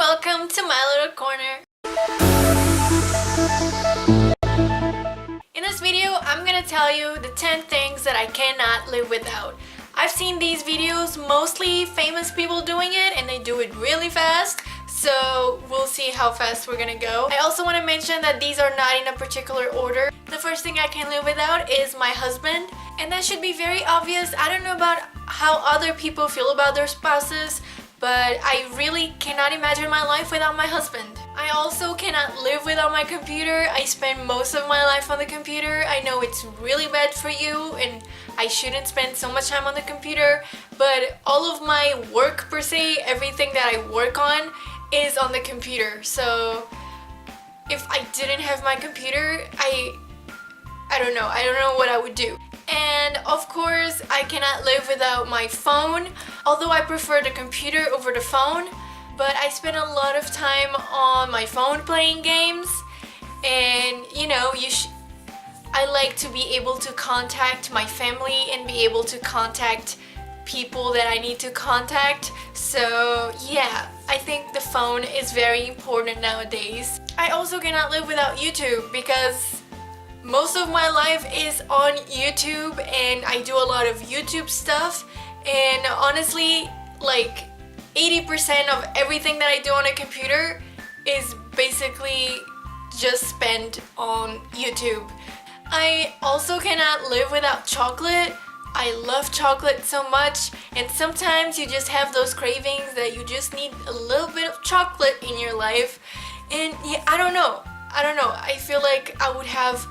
welcome to my little corner. In this video, I'm gonna tell you the 10 things that I cannot live without. I've seen these videos, mostly famous people doing it, and they do it really fast, so we'll see how fast we're gonna go. I also want to mention that these are not in a particular order. The first thing I can live without is my husband, and that should be very obvious. I don't know about how other people feel about their spouses, but I really cannot imagine my life without my husband. I also cannot live without my computer. I spend most of my life on the computer. I know it's really bad for you and I shouldn't spend so much time on the computer, but all of my work per se, everything that I work on is on the computer. So if I didn't have my computer, I don't know what I would do. And of course, I cannot live without my phone, although I prefer the computer over the phone, but I spend a lot of time on my phone playing games, and you know, I like to be able to contact my family and be able to contact people that I need to contact. So yeah, I think the phone is very important nowadays. I also cannot live without YouTube because most of my life is on YouTube and I do a lot of YouTube stuff, and honestly, like 80% of everything that I do on a computer is basically just spent on YouTube. I also cannot live without chocolate. I love chocolate so much, and sometimes you just have those cravings that you just need a little bit of chocolate in your life. And yeah, I don't know. I feel like I would have,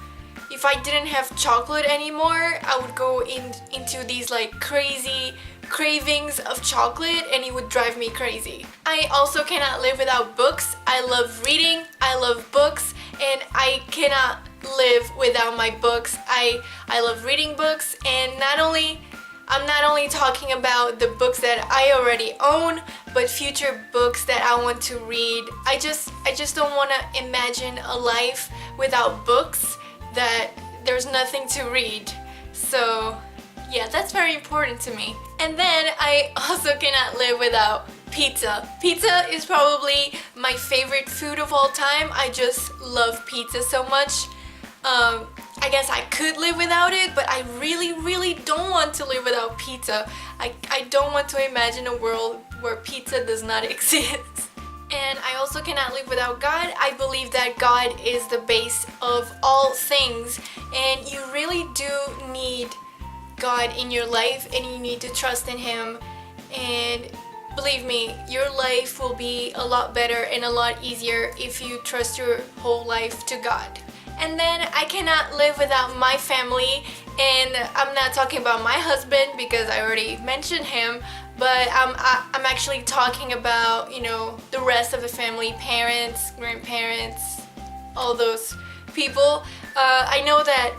if I didn't have chocolate anymore, I would go into these like crazy cravings of chocolate and it would drive me crazy. I also cannot live without books. I love reading, I love books, and I cannot live without my books. I love reading books, and I'm not only talking about the books that I already own, but future books that I want to read. I just don't want to imagine a life without books, that there's nothing to read. So yeah, that's very important to me. And then I also cannot live without pizza. Pizza is probably my favorite food of all time. I just love pizza so much. I guess I could live without it, but I really don't want to live without pizza. I don't want to imagine a world where pizza does not exist. And I also cannot live without God. I believe that God is the base of all things, and you really do need God in your life, and you need to trust in Him. And believe me, your life will be a lot better and a lot easier if you trust your whole life to God. And then I cannot live without my family, and I'm not talking about my husband because I already mentioned him, but I'm actually talking about, you know, the rest of the family, parents, grandparents, all those people. I know that,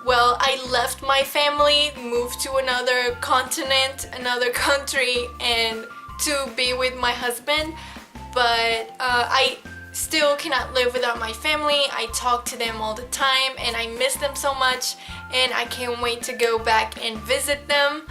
well, I left my family, moved to another continent, another country, and to be with my husband, but I still cannot live without my family. I talk to them all the time and I miss them so much, and I can't wait to go back and visit them.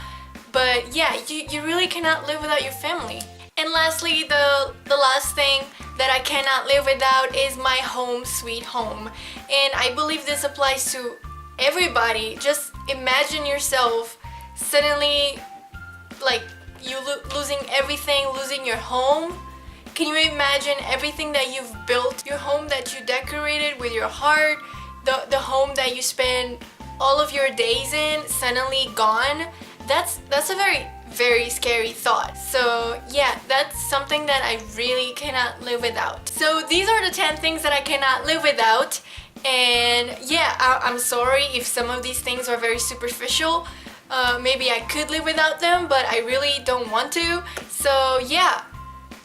But yeah, you really cannot live without your family. And lastly, the last thing that I cannot live without is my home sweet home. And I believe this applies to everybody. Just imagine yourself suddenly, like, you losing everything, losing your home. Can you imagine everything that you've built, your home that you decorated with your heart, the home that you spend all of your days in, suddenly gone? That's a very scary thought. So yeah, that's something that I really cannot live without. So these are the 10 things that I cannot live without. And yeah, I'm sorry if some of these things are very superficial. Maybe I could live without them, but I really don't want to. So yeah,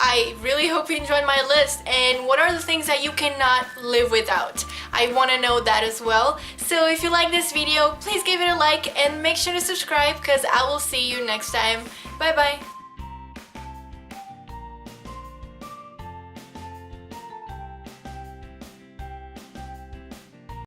I really hope you enjoyed my list. And what are the things that you cannot live without? I want to know that as well. So if you like this video, please give it a like and make sure to subscribe, because I will see you next time. Bye bye.